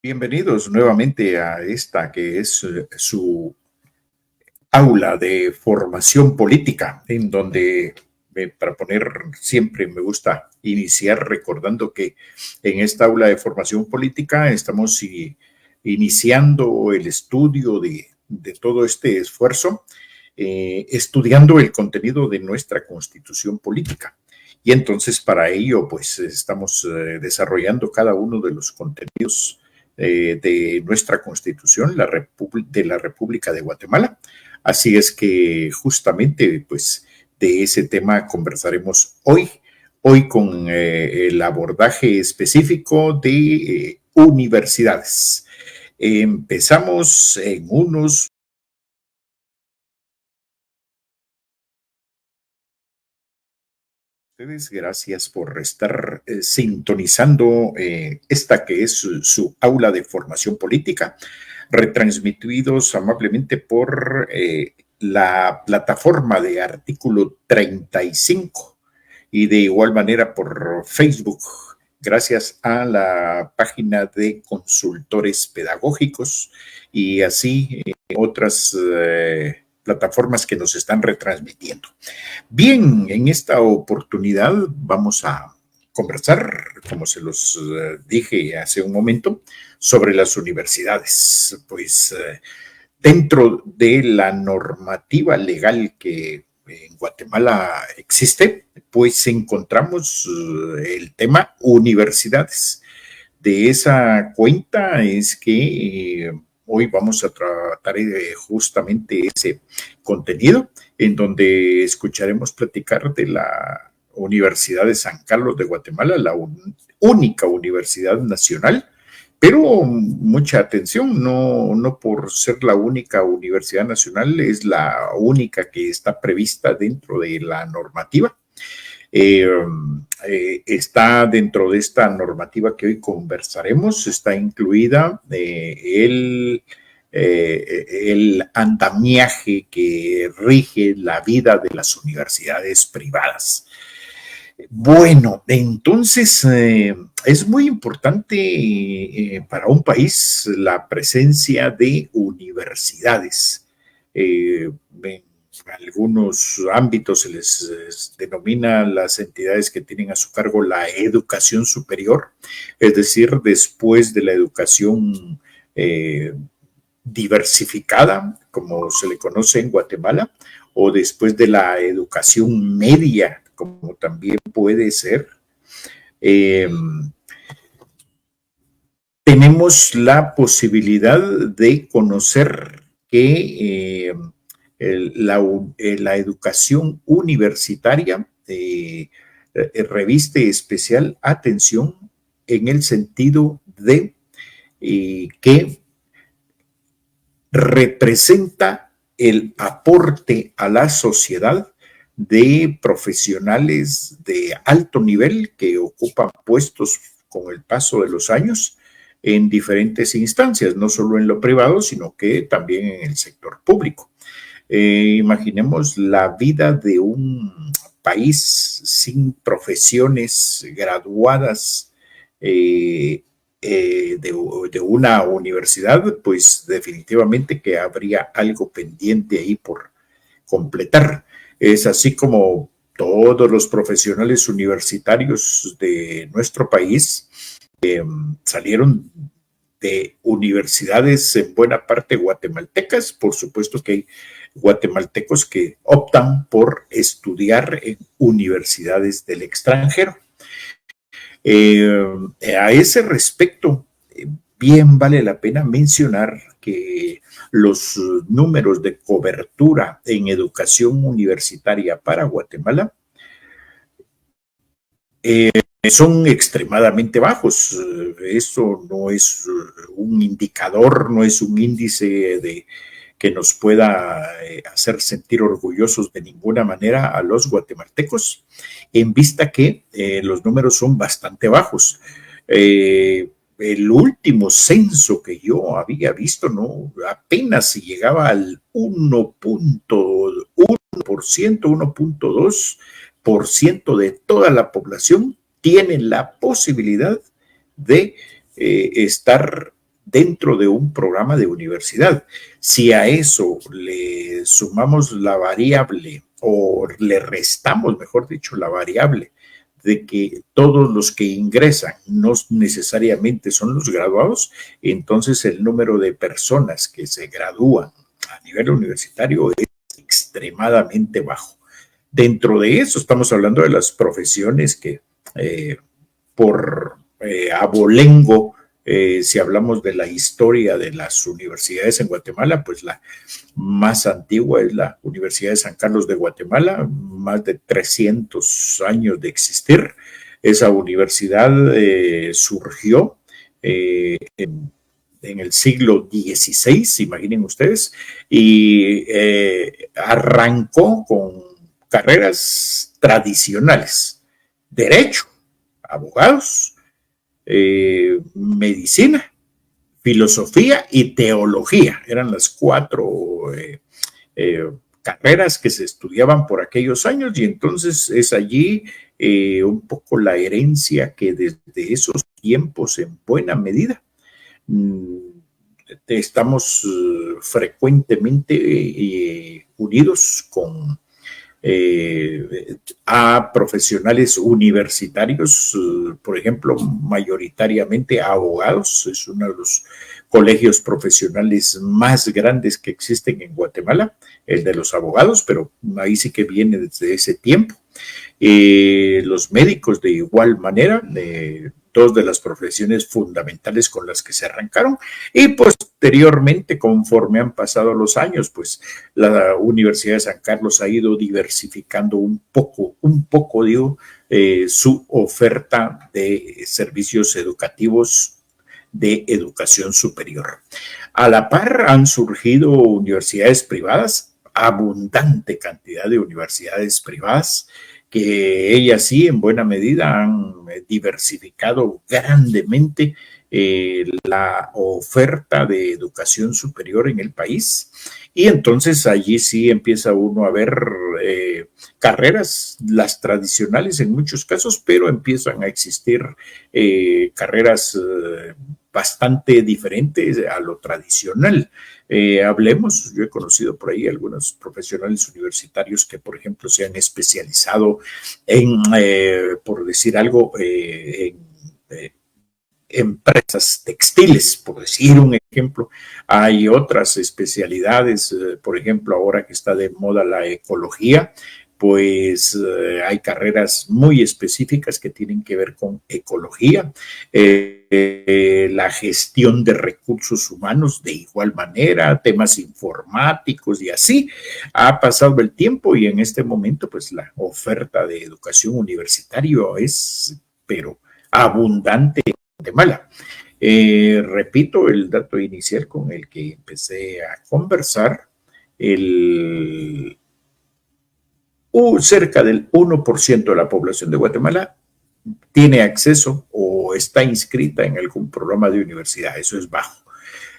Bienvenidos nuevamente a esta que es su aula de formación política, en donde para poner siempre me gusta iniciar recordando que en esta aula de formación política estamos iniciando el estudio de todo este esfuerzo, estudiando el contenido de nuestra constitución política. Y entonces para ello pues estamos desarrollando cada uno de los contenidos de nuestra Constitución, de la República de Guatemala. Así es que justamente, pues, de ese tema conversaremos hoy con el abordaje específico de universidades. Empezamos en unos. Gracias por estar sintonizando esta que es su aula de formación política, retransmitidos amablemente por la plataforma de Artículo 35 y de igual manera por Facebook, gracias a la página de consultores pedagógicos y así otras plataformas que nos están retransmitiendo. Bien, en esta oportunidad vamos a conversar, como se los dije hace un momento, sobre las universidades. Pues dentro de la normativa legal que en Guatemala existe, pues encontramos el tema universidades. De esa cuenta es que hoy vamos a tratar justamente ese contenido en donde escucharemos platicar de la Universidad de San Carlos de Guatemala, la única universidad nacional, pero mucha atención, no por ser la única universidad nacional, es la única que está prevista dentro de la normativa. Está dentro de esta normativa que hoy conversaremos, está incluida el andamiaje que rige la vida de las universidades privadas. Bueno, entonces es muy importante para un país la presencia de universidades. En algunos ámbitos se les denomina las entidades que tienen a su cargo la educación superior, es decir, después de la educación diversificada, como se le conoce en Guatemala, o después de la educación media, como también puede ser. Tenemos la posibilidad de conocer que la educación universitaria reviste especial atención en el sentido de que representa el aporte a la sociedad de profesionales de alto nivel que ocupan puestos con el paso de los años en diferentes instancias, no solo en lo privado, sino que también en el sector público. Imaginemos la vida de un país sin profesiones graduadas de una universidad, pues definitivamente que habría algo pendiente ahí por completar. Es así como todos los profesionales universitarios de nuestro país salieron de universidades en buena parte guatemaltecas. Por supuesto que hay guatemaltecos que optan por estudiar en universidades del extranjero. A ese respecto, bien vale la pena mencionar que los números de cobertura en educación universitaria para Guatemala son extremadamente bajos. Eso no es un indicador, no es un índice que nos pueda hacer sentir orgullosos de ninguna manera a los guatemaltecos, en vista que los números son bastante bajos. El último censo que yo había visto, no, apenas si llegaba al 1.1%, 1.2% de toda la población tienen la posibilidad de estar dentro de un programa de universidad. Si a eso le sumamos la variable o le restamos, mejor dicho, la variable de que todos los que ingresan no necesariamente son los graduados, entonces el número de personas que se gradúan a nivel universitario es extremadamente bajo. Dentro de eso estamos hablando de las profesiones que por abolengo, si hablamos de la historia de las universidades en Guatemala, pues la más antigua es la Universidad de San Carlos de Guatemala, más de 300 años de existir. Esa universidad surgió en el siglo XVI, imaginen ustedes, y arrancó con carreras tradicionales: derecho, abogados, medicina, filosofía y teología. Eran las cuatro carreras que se estudiaban por aquellos años, y entonces es allí un poco la herencia que desde esos tiempos, en buena medida, estamos frecuentemente unidos con a profesionales universitarios, por ejemplo, mayoritariamente abogados. Es uno de los colegios profesionales más grandes que existen en Guatemala, el de los abogados, pero ahí sí que viene desde ese tiempo. Los médicos de igual manera, dos de las profesiones fundamentales con las que se arrancaron, y posteriormente, conforme han pasado los años, pues la Universidad de San Carlos ha ido diversificando un poco digo, su oferta de servicios educativos de educación superior. A la par han surgido universidades privadas, abundante cantidad de universidades privadas, que ellas sí, en buena medida, han diversificado grandemente la oferta de educación superior en el país. Y entonces allí sí empieza uno a ver carreras, las tradicionales en muchos casos, pero empiezan a existir carreras bastante diferentes a lo tradicional. Hablemos, yo he conocido por ahí algunos profesionales universitarios que, por ejemplo, se han especializado en, por decir algo, en empresas textiles, por decir un ejemplo. Hay otras especialidades, por ejemplo, ahora que está de moda la ecología, pues hay carreras muy específicas que tienen que ver con ecología, la gestión de recursos humanos de igual manera, temas informáticos, y así ha pasado el tiempo, y en este momento pues la oferta de educación universitaria es, pero abundante en Guatemala. Repito el dato inicial con el que empecé a conversar: cerca del 1% de la población de Guatemala tiene acceso o está inscrita en algún programa de universidad. Eso es bajo.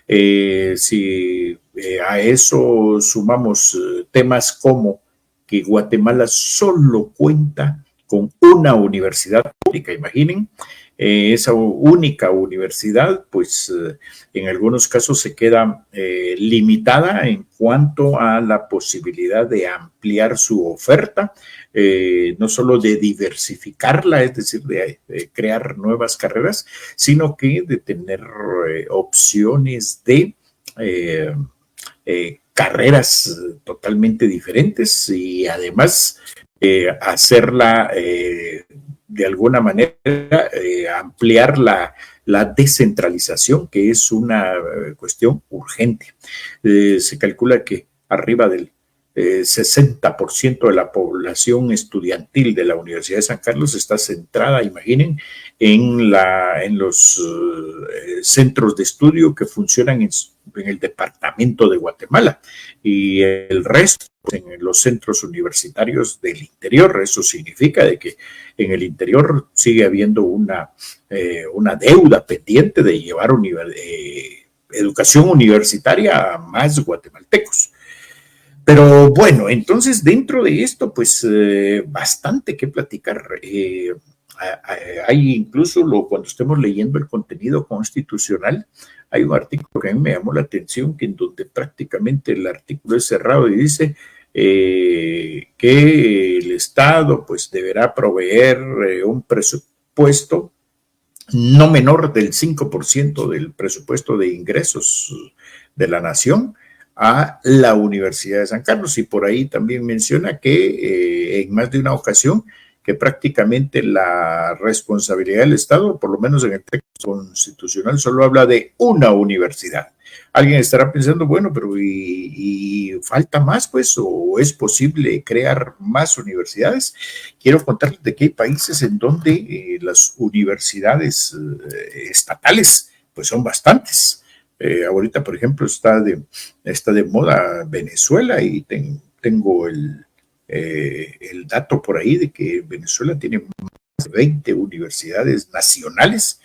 Si a eso sumamos temas como que Guatemala solo cuenta con una universidad pública, imaginen, esa única universidad, pues en algunos casos se queda limitada en cuanto a la posibilidad de ampliar su oferta, no solo de diversificarla, es decir, de crear nuevas carreras, sino que de tener opciones de carreras totalmente diferentes, y además hacerla de alguna manera, ampliar la descentralización, que es una cuestión urgente. Se calcula que arriba del 60% de la población estudiantil de la Universidad de San Carlos está centrada, imaginen, en los centros de estudio que funcionan en el departamento de Guatemala, y el resto en los centros universitarios del interior. Eso significa de que en el interior sigue habiendo una deuda pendiente de llevar educación universitaria a más guatemaltecos. Pero bueno, entonces dentro de esto, pues bastante que platicar. hay incluso, cuando estemos leyendo el contenido constitucional, hay un artículo que a mí me llamó la atención, que en donde prácticamente el artículo es cerrado y dice que el Estado pues deberá proveer un presupuesto no menor del 5% del presupuesto de ingresos de la nación a la Universidad de San Carlos. Y por ahí también menciona que en más de una ocasión que prácticamente la responsabilidad del Estado, por lo menos en el texto constitucional, solo habla de una universidad. Alguien estará pensando, bueno, pero ¿y falta más, pues? ¿O es posible crear más universidades? Quiero contarles de que hay países en donde las universidades estatales, pues son bastantes. Ahorita, por ejemplo, está de moda Venezuela y tengo el dato por ahí de que Venezuela tiene más de 20 universidades nacionales.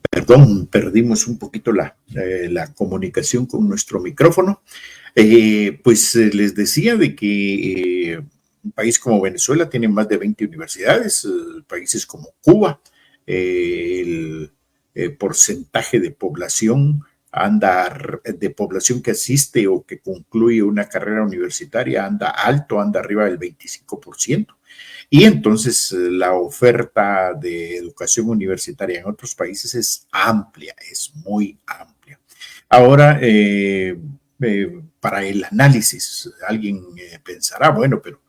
Perdón, perdimos un poquito la comunicación con nuestro micrófono. Pues les decía de que un país como Venezuela tiene más de 20 universidades, países como Cuba, el porcentaje de población de población que asiste o que concluye una carrera universitaria anda alto, anda arriba del 25%. Y entonces la oferta de educación universitaria en otros países es amplia, es muy amplia. Ahora, para el análisis, alguien pensará, bueno, pero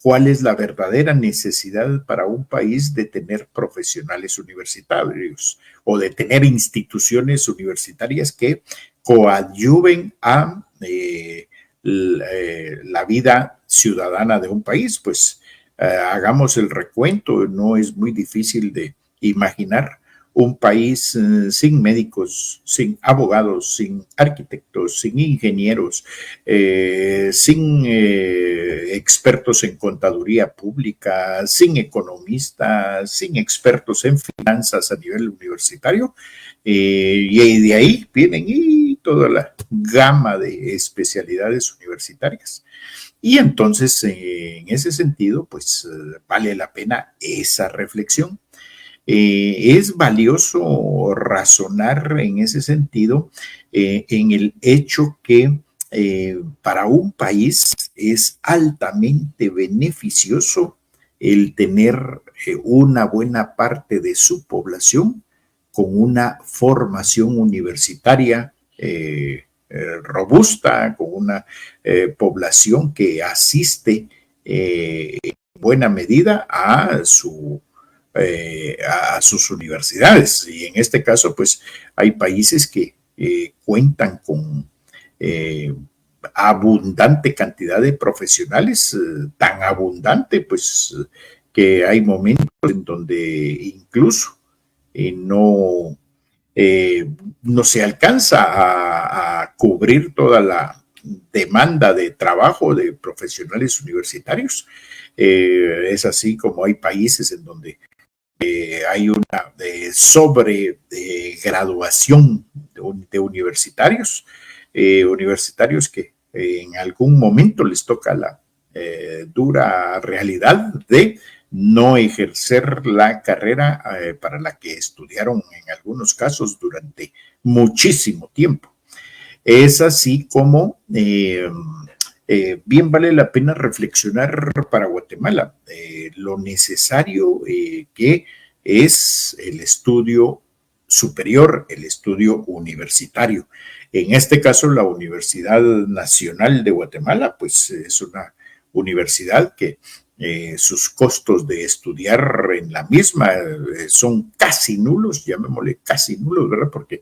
¿cuál es la verdadera necesidad para un país de tener profesionales universitarios o de tener instituciones universitarias que coadyuven a la vida ciudadana de un país? Pues hagamos el recuento, no es muy difícil de imaginar un país sin médicos, sin abogados, sin arquitectos, sin ingenieros, sin expertos en contaduría pública, sin economistas, sin expertos en finanzas a nivel universitario. Y de ahí vienen y toda la gama de especialidades universitarias. Y entonces, en ese sentido, pues vale la pena esa reflexión. Es valioso razonar en ese sentido en el hecho que para un país es altamente beneficioso el tener una buena parte de su población con una formación universitaria robusta, con una población que asiste en buena medida a sus universidades. Y en este caso, pues hay países que cuentan con abundante cantidad de profesionales, tan abundante, pues que hay momentos en donde incluso no, no se alcanza a cubrir toda la demanda de trabajo de profesionales universitarios. Es así como hay países en donde hay una sobre graduación de universitarios, universitarios que en algún momento les toca la dura realidad de no ejercer la carrera para la que estudiaron en algunos casos durante muchísimo tiempo. Es así como bien vale la pena reflexionar para Guatemala lo necesario que es el estudio superior, el estudio universitario. En este caso, la Universidad Nacional de Guatemala, pues es una universidad que sus costos de estudiar en la misma son casi nulos, llamémosle casi nulos, ¿verdad? Porque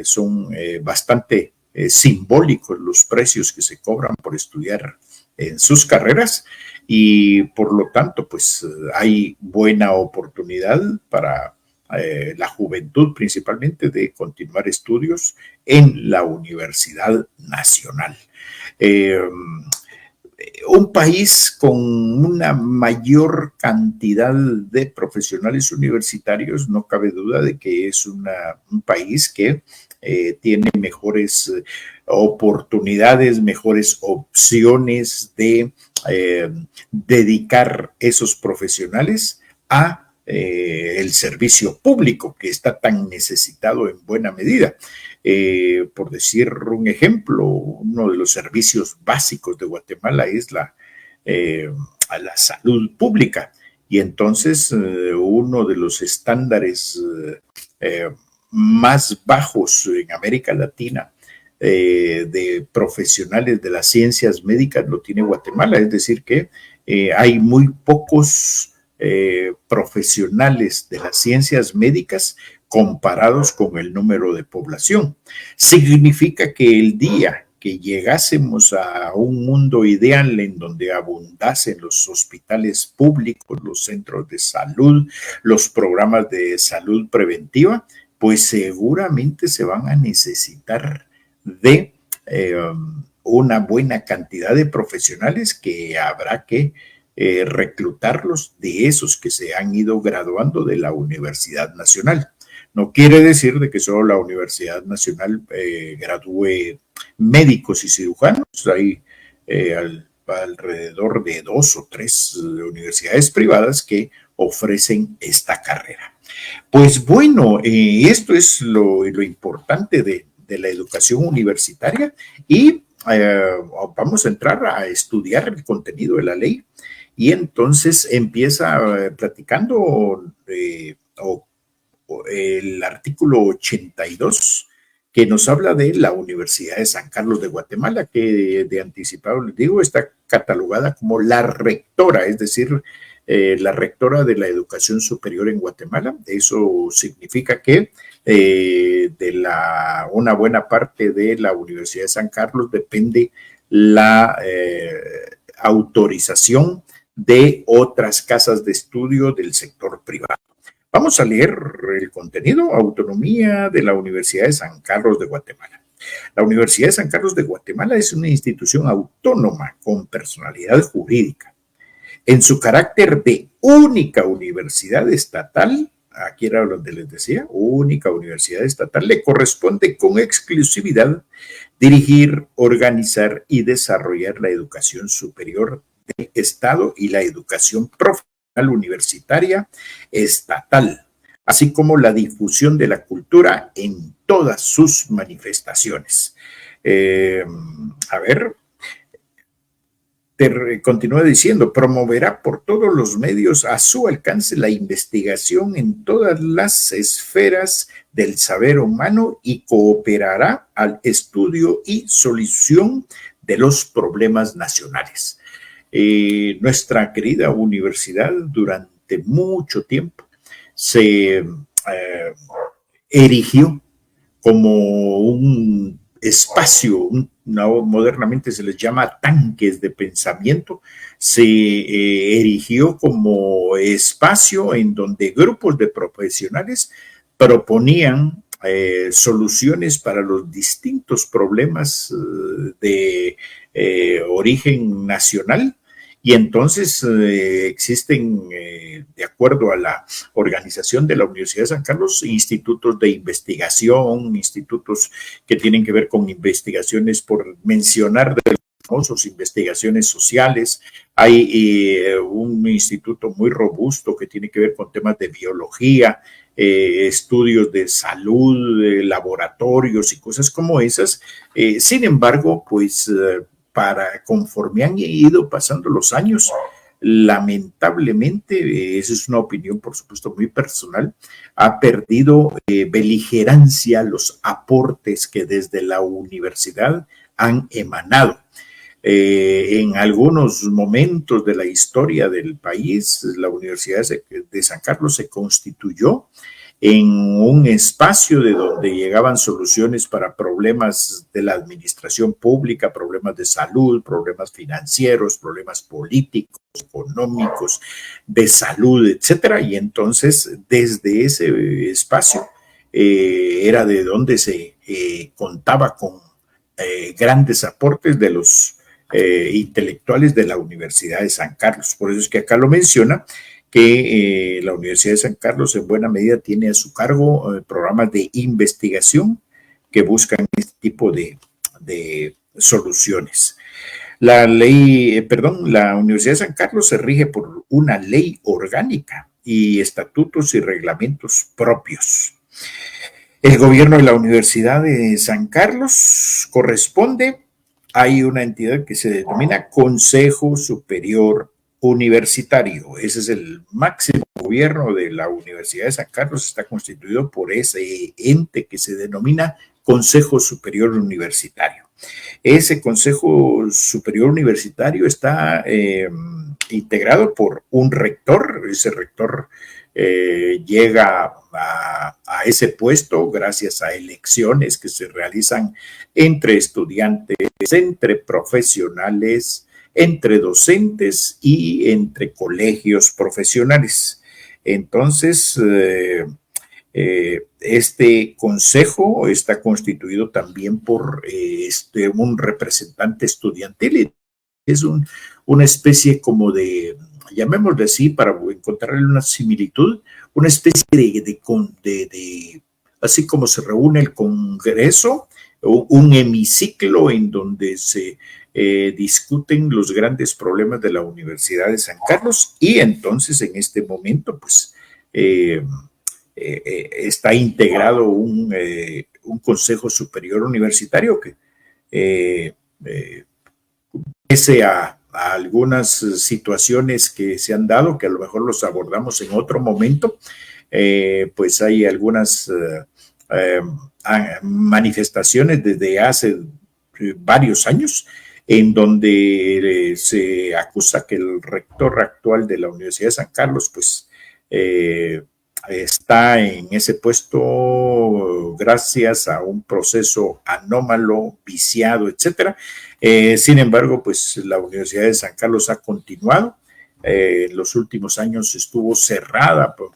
son bastante simbólicos los precios que se cobran por estudiar en sus carreras y por lo tanto pues hay buena oportunidad para la juventud principalmente de continuar estudios en la Universidad Nacional. Eh, un país con una mayor cantidad de profesionales universitarios, no cabe duda de que es un país que tiene mejores oportunidades, mejores opciones de dedicar esos profesionales a el servicio público que está tan necesitado en buena medida. Por decir un ejemplo, uno de los servicios básicos de Guatemala es la salud pública. Y entonces uno de los estándares más bajos en América Latina de profesionales de las ciencias médicas lo tiene Guatemala. Es decir, que hay muy pocos profesionales de las ciencias médicas comparados con el número de población. Significa que el día que llegásemos a un mundo ideal en donde abundasen los hospitales públicos, los centros de salud, los programas de salud preventiva, pues seguramente se van a necesitar de una buena cantidad de profesionales que habrá que reclutarlos de esos que se han ido graduando de la Universidad Nacional. No quiere decir de que solo la Universidad Nacional gradúe médicos y cirujanos. Hay alrededor de 2 o 3 universidades privadas que ofrecen esta carrera. Pues bueno, esto es lo importante de la educación universitaria y vamos a entrar a estudiar el contenido de la ley y entonces empieza platicando el artículo 82 que nos habla de la Universidad de San Carlos de Guatemala, que de anticipado les digo, está catalogada como la rectora, es decir, la rectora de la educación superior en Guatemala. Eso significa que una buena parte de la Universidad de San Carlos depende la autorización de otras casas de estudio del sector privado. Vamos a leer el contenido: Autonomía de la Universidad de San Carlos de Guatemala. La Universidad de San Carlos de Guatemala es una institución autónoma con personalidad jurídica. En su carácter de única universidad estatal, aquí era donde les decía, única universidad estatal, le corresponde con exclusividad dirigir, organizar y desarrollar la educación superior del Estado y la educación profesional universitaria estatal, así como la difusión de la cultura en todas sus manifestaciones. A ver, continúa diciendo, promoverá por todos los medios a su alcance la investigación en todas las esferas del saber humano y cooperará al estudio y solución de los problemas nacionales. Nuestra querida universidad durante mucho tiempo se erigió como un espacio, modernamente se les llama tanques de pensamiento, se erigió como espacio en donde grupos de profesionales proponían soluciones para los distintos problemas de origen nacional. Y entonces existen, de acuerdo a la organización de la Universidad de San Carlos, institutos de investigación, institutos que tienen que ver con investigaciones, por mencionar de los famosos, investigaciones sociales. Hay un instituto muy robusto que tiene que ver con temas de biología, estudios de salud, laboratorios y cosas como esas. Sin embargo, pues conforme han ido pasando los años, lamentablemente, esa es una opinión por supuesto muy personal, ha perdido beligerancia los aportes que desde la universidad han emanado. En algunos momentos de la historia del país, la Universidad de San Carlos se constituyó en un espacio de donde llegaban soluciones para problemas de la administración pública, problemas de salud, problemas financieros, problemas políticos, económicos, de salud, etcétera. Y entonces, desde ese espacio, era de donde se contaba con grandes aportes de los intelectuales de la Universidad de San Carlos. Por eso es que acá lo menciona, que la Universidad de San Carlos en buena medida tiene a su cargo programas de investigación que buscan este tipo de soluciones. La Universidad de San Carlos se rige por una ley orgánica y estatutos y reglamentos propios. El gobierno de la Universidad de San Carlos corresponde, hay una entidad que se denomina Consejo Superior Universitario. Ese es el máximo gobierno de la Universidad de San Carlos, está constituido por ese ente que se denomina Consejo Superior Universitario. Ese Consejo Superior Universitario está integrado por un rector. Ese rector llega a ese puesto gracias a elecciones que se realizan entre estudiantes, entre profesionales, entre docentes y entre colegios profesionales. Entonces, este consejo está constituido también por un representante estudiantil. Es una especie como de, llamémosle así, para encontrarle una similitud, una especie de así como se reúne el Congreso, un hemiciclo en donde se discuten los grandes problemas de la Universidad de San Carlos, y entonces en este momento pues está integrado un Consejo Superior Universitario que pese a algunas situaciones que se han dado, que a lo mejor los abordamos en otro momento, pues hay algunas manifestaciones desde hace varios años en donde se acusa que el rector actual de la Universidad de San Carlos pues está en ese puesto gracias a un proceso anómalo, viciado, etcétera. Sin embargo, pues la Universidad de San Carlos ha continuado. En los últimos años estuvo cerrada por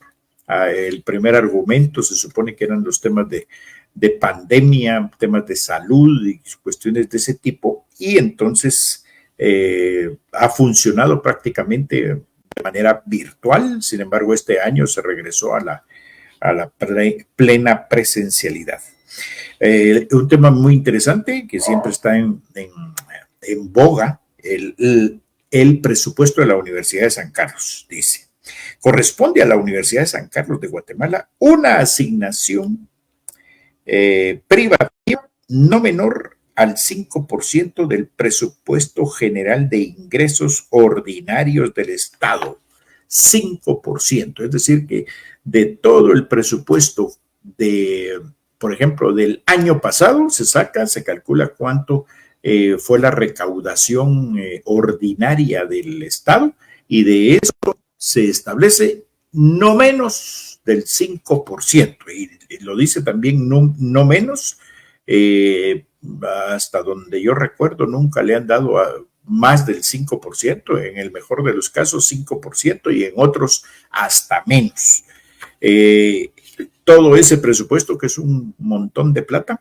el primer argumento, se supone que eran los temas de pandemia, temas de salud y cuestiones de ese tipo, y entonces ha funcionado prácticamente de manera virtual. Sin embargo, este año se regresó a la plena presencialidad. Un tema muy interesante que siempre está en boga, el presupuesto de la Universidad de San Carlos, dice. Corresponde a la Universidad de San Carlos de Guatemala una asignación privativa no menor al 5% del presupuesto general de ingresos ordinarios del Estado. 5%, es decir, que de todo el presupuesto por ejemplo, del año pasado se calcula cuánto fue la recaudación ordinaria del Estado, y de eso se establece no menos del 5%, y lo dice también no menos, hasta donde yo recuerdo nunca le han dado más del 5%, en el mejor de los casos 5%, y en otros hasta menos. Todo ese presupuesto, que es un montón de plata,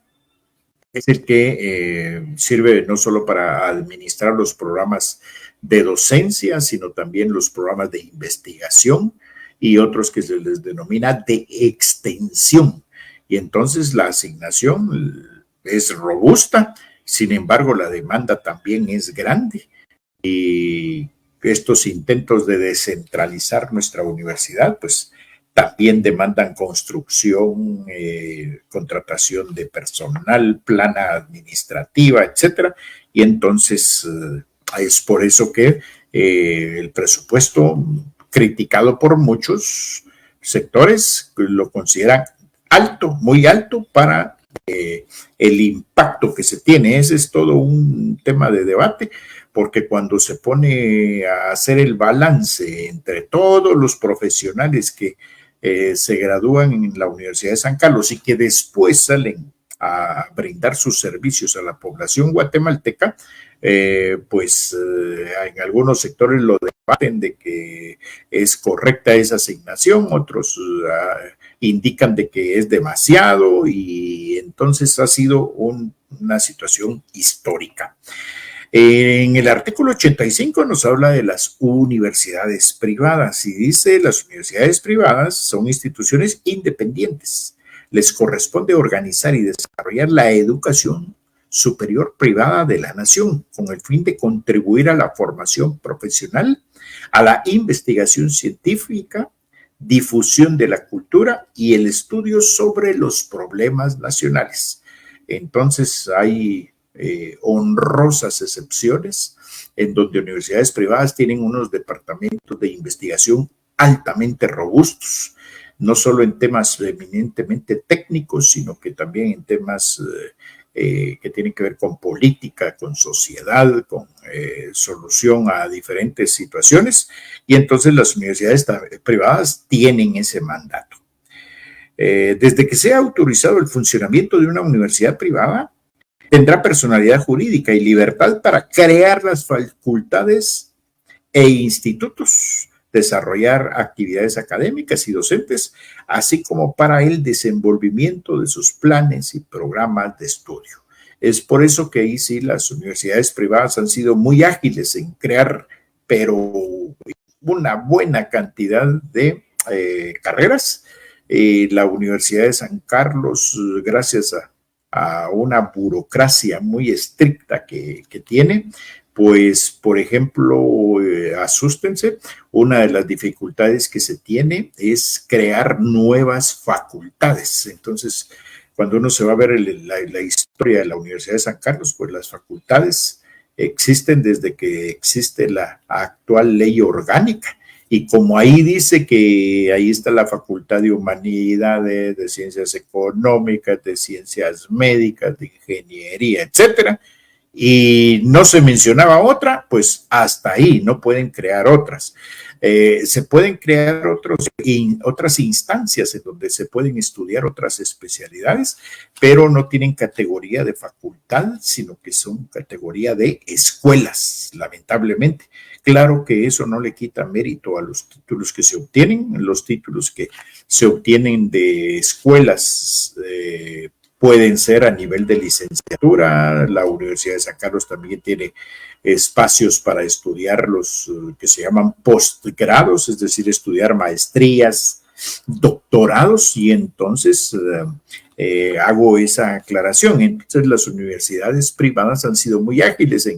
es el que sirve no solo para administrar los programas de docencia, sino también los programas de investigación y otros que se les denomina de extensión. Y entonces la asignación es robusta, sin embargo la demanda también es grande, y estos intentos de descentralizar nuestra universidad pues también demandan construcción, contratación de personal, plana administrativa, etcétera. Y entonces es por eso que el presupuesto, criticado por muchos sectores, lo consideran alto, muy alto para el impacto que se tiene. Ese es todo un tema de debate, porque cuando se pone a hacer el balance entre todos los profesionales que se gradúan en la Universidad de San Carlos y que después salen a brindar sus servicios a la población guatemalteca, pues en algunos sectores lo debaten de que es correcta esa asignación, otros indican de que es demasiado, y entonces ha sido una situación histórica. En el artículo 85 nos habla de las universidades privadas y dice: las universidades privadas son instituciones independientes. Les corresponde organizar y desarrollar la educación superior privada de la nación con el fin de contribuir a la formación profesional, a la investigación científica, difusión de la cultura y el estudio sobre los problemas nacionales. Entonces hay honrosas excepciones en donde universidades privadas tienen unos departamentos de investigación altamente robustos, no solo en temas eminentemente técnicos, sino que también en temas que tienen que ver con política, con sociedad, con solución a diferentes situaciones, y entonces las universidades privadas tienen ese mandato. Desde que sea autorizado el funcionamiento de una universidad privada, tendrá personalidad jurídica y libertad para crear las facultades e institutos, desarrollar actividades académicas y docentes, así como para el desenvolvimiento de sus planes y programas de estudio. Es por eso que ahí sí las universidades privadas han sido muy ágiles en crear, pero una buena cantidad de carreras. La Universidad de San Carlos, gracias a una burocracia muy estricta que tiene, pues, por ejemplo, asústense, una de las dificultades que se tiene es crear nuevas facultades. Entonces, cuando uno se va a ver la historia de la Universidad de San Carlos, pues las facultades existen desde que existe la actual ley orgánica. Y como ahí dice que ahí está la Facultad de Humanidades, de Ciencias Económicas, de Ciencias Médicas, de Ingeniería, etcétera, y no se mencionaba otra, pues hasta ahí no pueden crear otras. Se pueden crear otras instancias en donde se pueden estudiar otras especialidades, pero no tienen categoría de facultad, sino que son categoría de escuelas, lamentablemente. Claro que eso no le quita mérito a los títulos que se obtienen, los títulos que se obtienen de escuelas pueden ser a nivel de licenciatura. La Universidad de San Carlos también tiene espacios para estudiar los que se llaman postgrados, es decir, estudiar maestrías, doctorados, y entonces hago esa aclaración. Entonces las universidades privadas han sido muy ágiles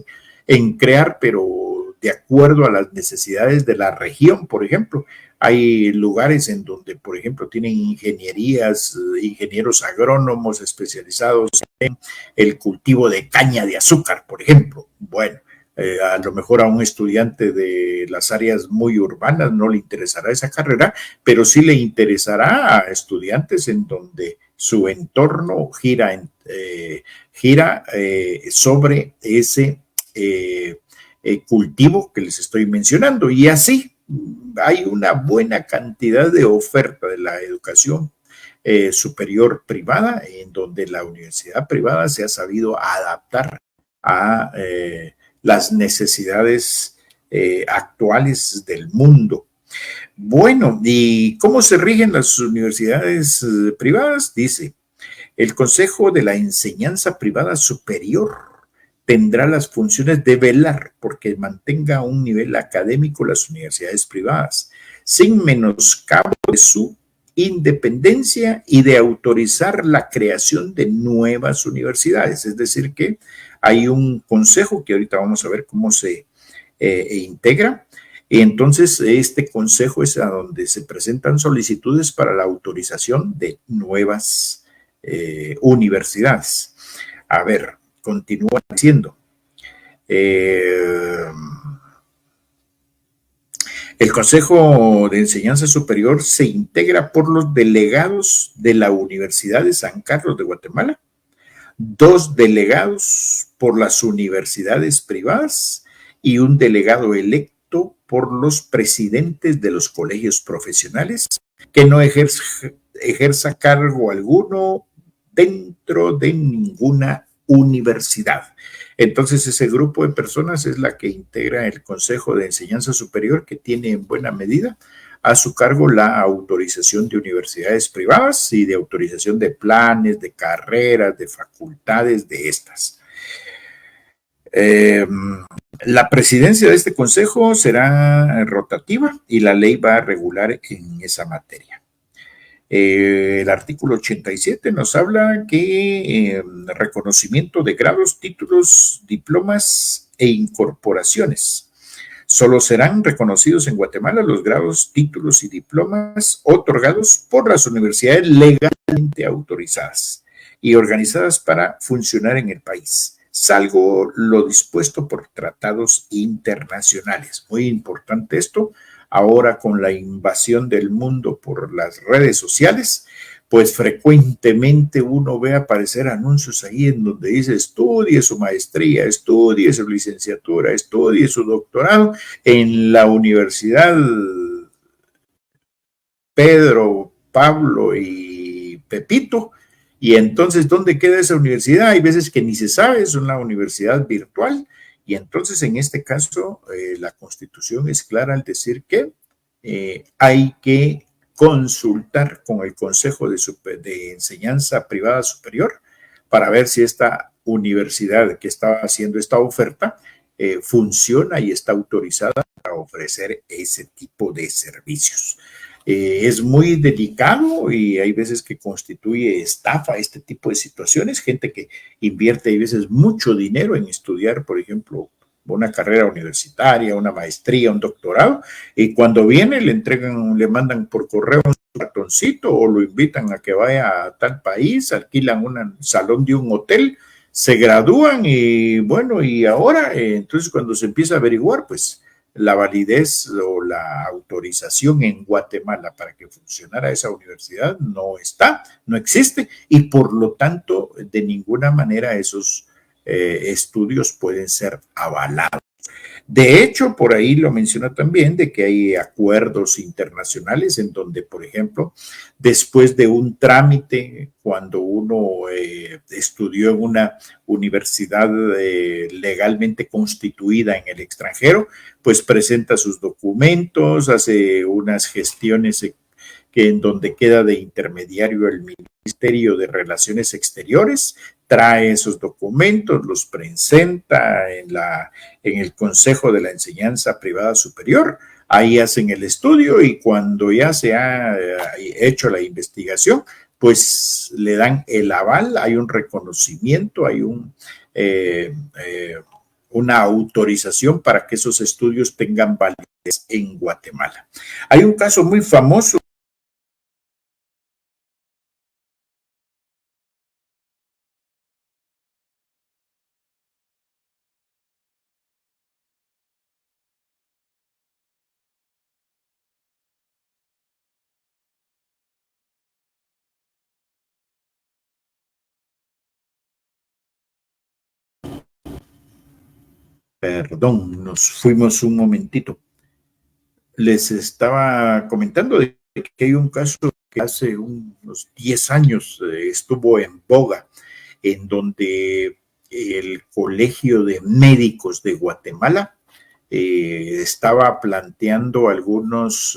en crear, pero de acuerdo a las necesidades de la región. Por ejemplo, hay lugares en donde, por ejemplo, tienen ingenierías, ingenieros agrónomos especializados en el cultivo de caña de azúcar, por ejemplo. Bueno, a lo mejor a un estudiante de las áreas muy urbanas no le interesará esa carrera, pero sí le interesará a estudiantes en donde su entorno gira sobre ese cultivo que les estoy mencionando. Y así hay una buena cantidad de oferta de la educación superior privada, en donde la universidad privada se ha sabido adaptar a las necesidades actuales del mundo. Bueno, ¿y cómo se rigen las universidades privadas? Dice: el Consejo de la Enseñanza Privada Superior tendrá las funciones de velar porque mantenga un nivel académico las universidades privadas, sin menoscabo de su independencia, y de autorizar la creación de nuevas universidades. Es decir, que hay un consejo que ahorita vamos a ver cómo se integra. Y entonces este consejo es a donde se presentan solicitudes para la autorización de nuevas universidades. A ver, continúa diciendo. El Consejo de Enseñanza Superior se integra por los delegados de la Universidad de San Carlos de Guatemala, 2 delegados por las universidades privadas y un delegado electo por los presidentes de los colegios profesionales que no ejerza cargo alguno dentro de ninguna universidad. Entonces ese grupo de personas es la que integra el Consejo de Enseñanza Superior, que tiene en buena medida a su cargo la autorización de universidades privadas y de autorización de planes, de carreras, de facultades de estas. Eh, la presidencia de este consejo será rotativa y la ley va a regular en esa materia. El artículo 87 nos habla que reconocimiento de grados, títulos, diplomas e incorporaciones. Solo serán reconocidos en Guatemala los grados, títulos y diplomas otorgados por las universidades legalmente autorizadas y organizadas para funcionar en el país, salvo lo dispuesto por tratados internacionales. Muy importante esto. Ahora con la invasión del mundo por las redes sociales, pues frecuentemente uno ve aparecer anuncios ahí en donde dice estudie su maestría, estudie su licenciatura, estudie su doctorado en la Universidad Pedro, Pablo y Pepito. Y entonces, ¿dónde queda esa universidad? Hay veces que ni se sabe, es una universidad virtual. Y entonces, en este caso, la Constitución es clara al decir que hay que consultar con el Consejo de Enseñanza Privada Superior para ver si esta universidad que está haciendo esta oferta funciona y está autorizada para ofrecer ese tipo de servicios. Es muy delicado y hay veces que constituye estafa este tipo de situaciones, gente que invierte a veces mucho dinero en estudiar, por ejemplo, una carrera universitaria, una maestría, un doctorado, y cuando viene le entregan, le mandan por correo un cartoncito o lo invitan a que vaya a tal país, alquilan un salón de un hotel, se gradúan y bueno, y ahora, entonces cuando se empieza a averiguar, pues la validez o la autorización en Guatemala para que funcionara esa universidad no está, no existe, y por lo tanto, de ninguna manera esos estudios pueden ser avalados. De hecho, por ahí lo menciona también de que hay acuerdos internacionales en donde, por ejemplo, después de un trámite, cuando uno estudió en una universidad legalmente constituida en el extranjero, pues presenta sus documentos, hace unas gestiones que en donde queda de intermediario el Ministerio de Relaciones Exteriores, trae esos documentos, los presenta en el Consejo de la Enseñanza Privada Superior, ahí hacen el estudio y cuando ya se ha hecho la investigación, pues le dan el aval, hay un reconocimiento, hay una autorización para que esos estudios tengan validez en Guatemala. Hay un caso muy famoso. Perdón, nos fuimos un momentito. Les estaba comentando de que hay un caso que hace unos 10 años estuvo en boga, en donde el Colegio de Médicos de Guatemala estaba planteando algunos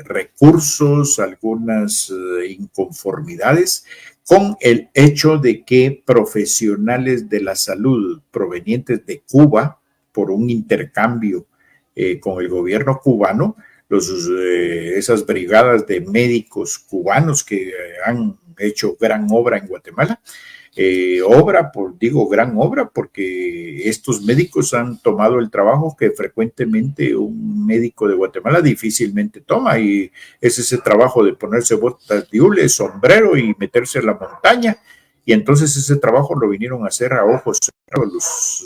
recursos, algunas inconformidades con el hecho de que profesionales de la salud provenientes de Cuba por un intercambio con el gobierno cubano, esas brigadas de médicos cubanos que han hecho gran obra en Guatemala, digo gran obra, porque estos médicos han tomado el trabajo que frecuentemente un médico de Guatemala difícilmente toma, y es ese trabajo de ponerse botas de hule, sombrero y meterse en la montaña, y entonces ese trabajo lo vinieron a hacer a ojos cerrados los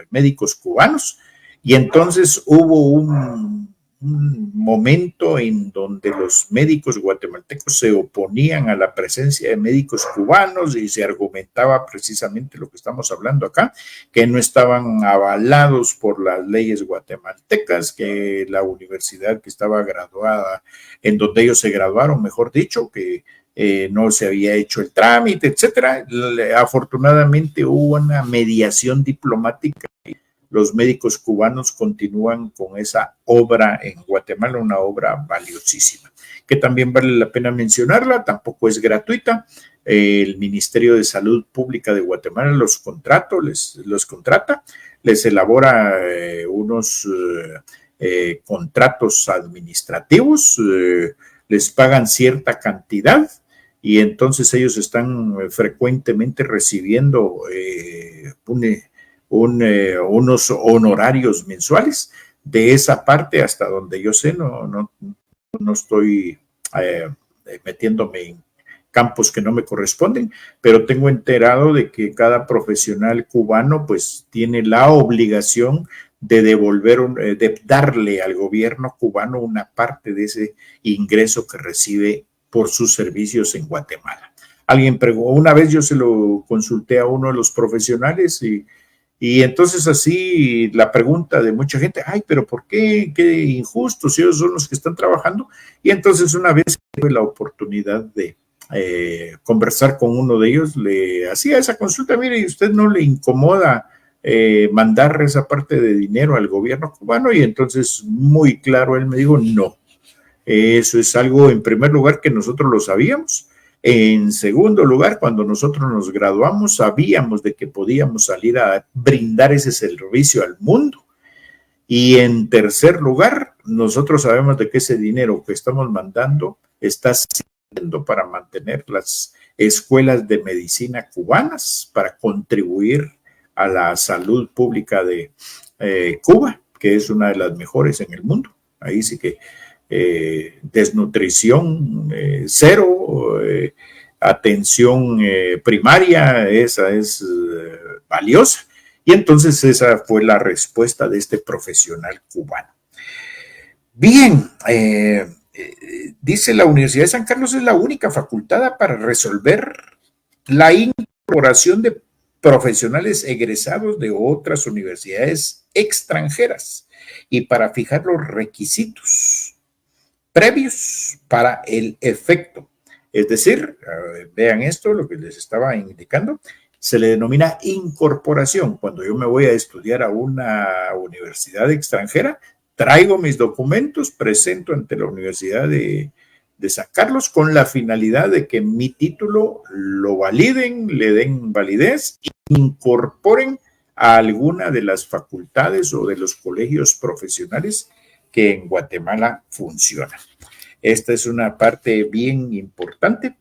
médicos cubanos, y entonces hubo un momento en donde los médicos guatemaltecos se oponían a la presencia de médicos cubanos y se argumentaba precisamente lo que estamos hablando acá, que no estaban avalados por las leyes guatemaltecas, que la universidad que estaba graduada, en donde ellos se graduaron, mejor dicho, que no se había hecho el trámite, etcétera. Afortunadamente hubo una mediación diplomática. los médicos cubanos continúan con esa obra en Guatemala, una obra valiosísima, que también vale la pena mencionarla, tampoco es gratuita. El Ministerio de Salud Pública de Guatemala los contrata, les elabora unos contratos administrativos, les pagan cierta cantidad y entonces ellos están frecuentemente recibiendo unos honorarios mensuales. De esa parte, hasta donde yo sé, no estoy metiéndome en campos que no me corresponden, pero tengo enterado de que cada profesional cubano pues tiene la obligación de de darle al gobierno cubano una parte de ese ingreso que recibe por sus servicios en Guatemala. Alguien preguntó, una vez yo se lo consulté a uno de los profesionales y entonces así la pregunta de mucha gente, ay, pero ¿por qué? Qué injusto, si ellos son los que están trabajando. Y entonces una vez tuve la oportunidad de conversar con uno de ellos, le hacía esa consulta, mire, ¿y usted no le incomoda mandar esa parte de dinero al gobierno cubano? Y entonces muy claro, él me dijo, no, eso es algo en primer lugar que nosotros lo sabíamos. En segundo lugar, cuando nosotros nos graduamos, sabíamos de que podíamos salir a brindar ese servicio al mundo. Y en tercer lugar, nosotros sabemos de que ese dinero que estamos mandando está sirviendo para mantener las escuelas de medicina cubanas, para contribuir a la salud pública de Cuba, que es una de las mejores en el mundo. Ahí sí que desnutrición cero, atención primaria, esa es valiosa. Y entonces esa fue la respuesta de este profesional cubano. Bien, dice la Universidad de San Carlos es la única facultada para resolver la incorporación de profesionales egresados de otras universidades extranjeras y para fijar los requisitos previos para el efecto. Es decir, vean esto, lo que les estaba indicando, se le denomina incorporación. Cuando yo me voy a estudiar a una universidad extranjera, traigo mis documentos, presento ante la Universidad de San Carlos con la finalidad de que mi título lo validen, le den validez e incorporen a alguna de las facultades o de los colegios profesionales que en Guatemala funcionan. Esta es una parte bien importante.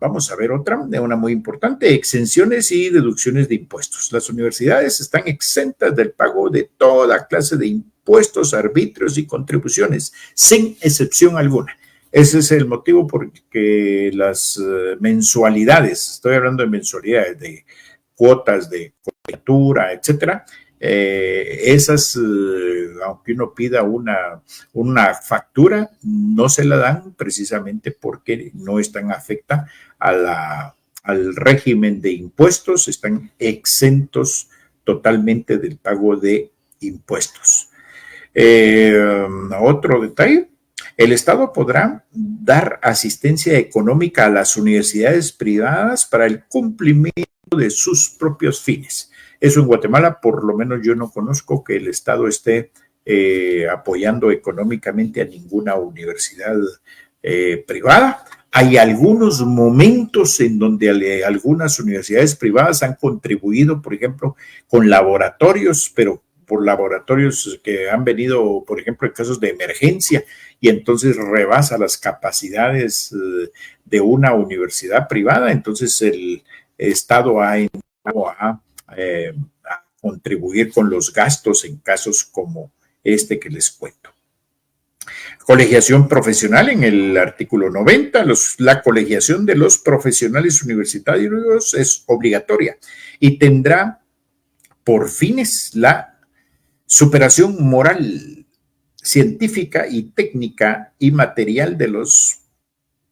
Vamos a ver una muy importante, exenciones y deducciones de impuestos. Las universidades están exentas del pago de toda clase de impuestos, arbitrios y contribuciones, sin excepción alguna. Ese es el motivo por que las mensualidades, estoy hablando de mensualidades, de cuotas de colegiatura, etcétera, esas, aunque uno pida una factura, no se la dan precisamente porque no están afecta al régimen de impuestos, están exentos totalmente del pago de impuestos. Otro detalle, el Estado podrá dar asistencia económica a las universidades privadas para el cumplimiento de sus propios fines. Eso en Guatemala, por lo menos yo no conozco que el Estado esté apoyando económicamente a ninguna universidad privada. Hay algunos momentos en donde algunas universidades privadas han contribuido, por ejemplo, con laboratorios, pero por laboratorios que han venido, por ejemplo, en casos de emergencia, y entonces rebasa las capacidades de una universidad privada. Entonces el Estado ha entrado a contribuir con los gastos en casos como este que les cuento. Colegiación profesional en el artículo 90, la colegiación de los profesionales universitarios es obligatoria y tendrá por fines la superación moral, científica y técnica y material de los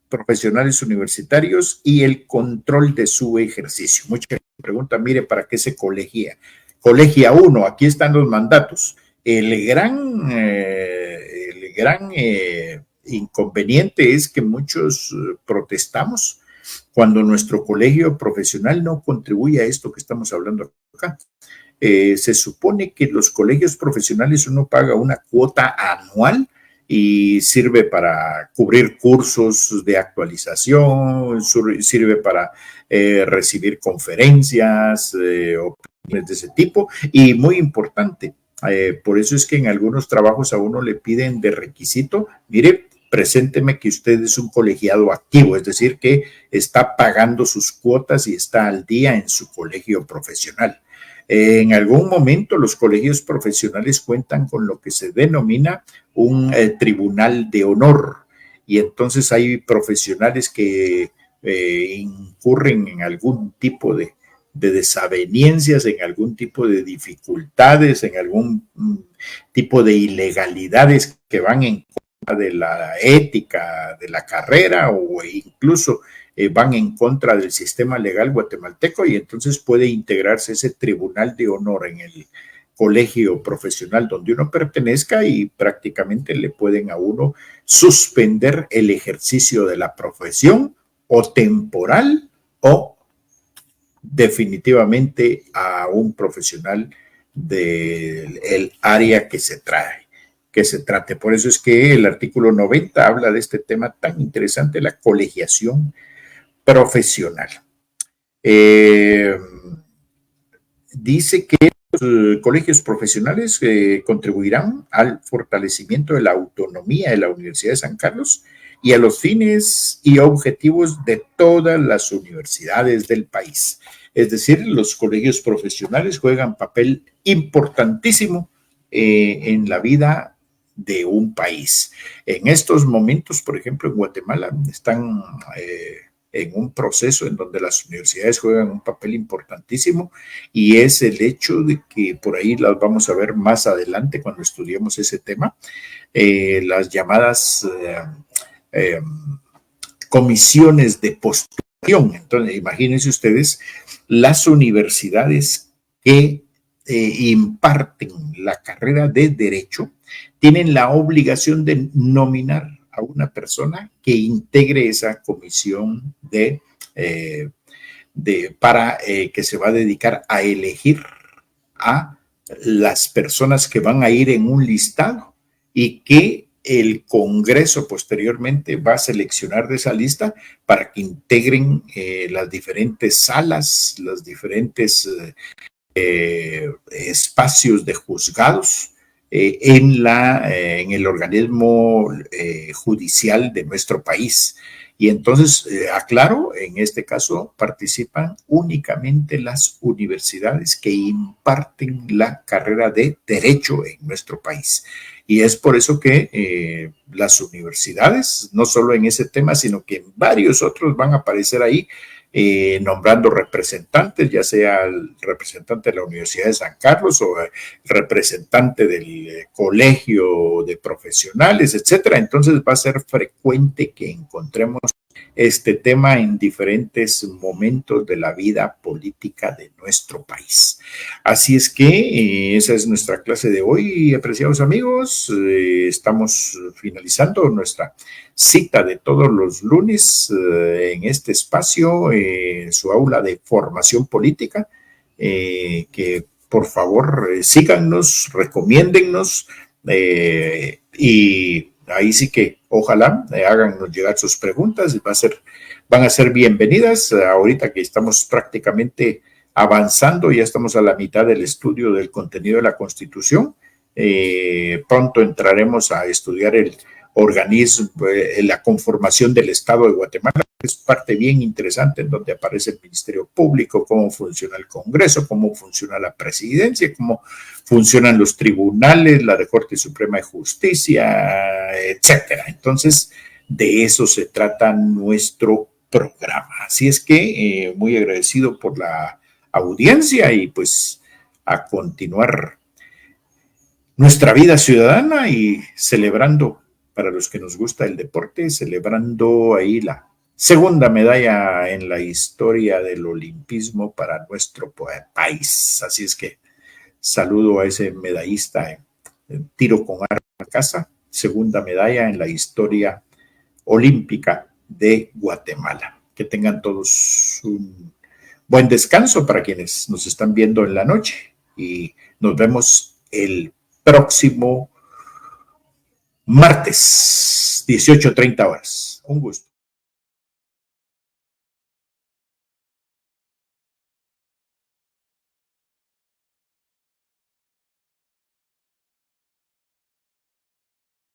profesionales universitarios y el control de su ejercicio. Mucha gente pregunta, mire, ¿para qué se colegia? Colegia uno, aquí están los mandatos. El gran inconveniente es que muchos protestamos cuando nuestro colegio profesional no contribuye a esto que estamos hablando acá. Se supone que los colegios profesionales uno paga una cuota anual y sirve para cubrir cursos de actualización, sirve para recibir conferencias, opiniones de ese tipo, y muy importante, por eso es que en algunos trabajos a uno le piden de requisito, mire, presénteme que usted es un colegiado activo, es decir, que está pagando sus cuotas y está al día en su colegio profesional. En algún momento los colegios profesionales cuentan con lo que se denomina un tribunal de honor, y entonces hay profesionales que incurren en algún tipo de desavenencias, en algún tipo de dificultades, en algún tipo de ilegalidades que van en contra de la ética de la carrera o incluso van en contra del sistema legal guatemalteco, y entonces puede integrarse ese tribunal de honor en el colegio profesional donde uno pertenezca y prácticamente le pueden a uno suspender el ejercicio de la profesión o temporal o definitivamente a un profesional del área que se trate. Por eso es que el artículo 90 habla de este tema tan interesante, la colegiación profesional. Dice que los colegios profesionales contribuirán al fortalecimiento de la autonomía de la Universidad de San Carlos y a los fines y objetivos de todas las universidades del país. Es decir, los colegios profesionales juegan papel importantísimo en la vida de un país. En estos momentos, por ejemplo, en Guatemala están en un proceso en donde las universidades juegan un papel importantísimo, y es el hecho de que por ahí las vamos a ver más adelante cuando estudiemos ese tema, las llamadas comisiones de postulación. Entonces, imagínense ustedes las universidades que imparten la carrera de Derecho, tienen la obligación de nominar a una persona que integre esa comisión para que se va a dedicar a elegir a las personas que van a ir en un listado y que el Congreso posteriormente va a seleccionar de esa lista para que integren las diferentes salas, los diferentes espacios de juzgados en el organismo judicial de nuestro país. Y entonces, aclaro, en este caso participan únicamente las universidades que imparten la carrera de Derecho en nuestro país. Y es por eso que las universidades, no solo en ese tema, sino que en varios otros van a aparecer ahí, nombrando representantes, ya sea el representante de la Universidad de San Carlos o el representante del colegio de profesionales, etcétera. Entonces va a ser frecuente que encontremos este tema en diferentes momentos de la vida política de nuestro país. Así es que esa es nuestra clase de hoy, apreciados amigos. Estamos finalizando nuestra cita de todos los lunes en este espacio, su aula de formación política, que por favor síganos, recomiéndennos, y ahí sí que ojalá háganos llegar sus preguntas, van a ser bienvenidas. Ahorita que estamos prácticamente avanzando, ya estamos a la mitad del estudio del contenido de la Constitución. Pronto entraremos a estudiar el organismo, la conformación del Estado de Guatemala, que es parte bien interesante, en donde aparece el Ministerio Público, cómo funciona el Congreso, cómo funciona la presidencia, cómo funcionan los tribunales, la de Corte Suprema de Justicia, etcétera. Entonces, de eso se trata nuestro programa. Así es que muy agradecido por la audiencia y pues a continuar nuestra vida ciudadana y celebrando, para los que nos gusta el deporte, celebrando ahí la segunda medalla en la historia del olimpismo para nuestro país. Así es que saludo a ese medallista en tiro con arma a casa, segunda medalla en la historia olímpica de Guatemala. Que tengan todos un buen descanso para quienes nos están viendo en la noche. y nos vemos el próximo martes, 18:30 horas. Un gusto.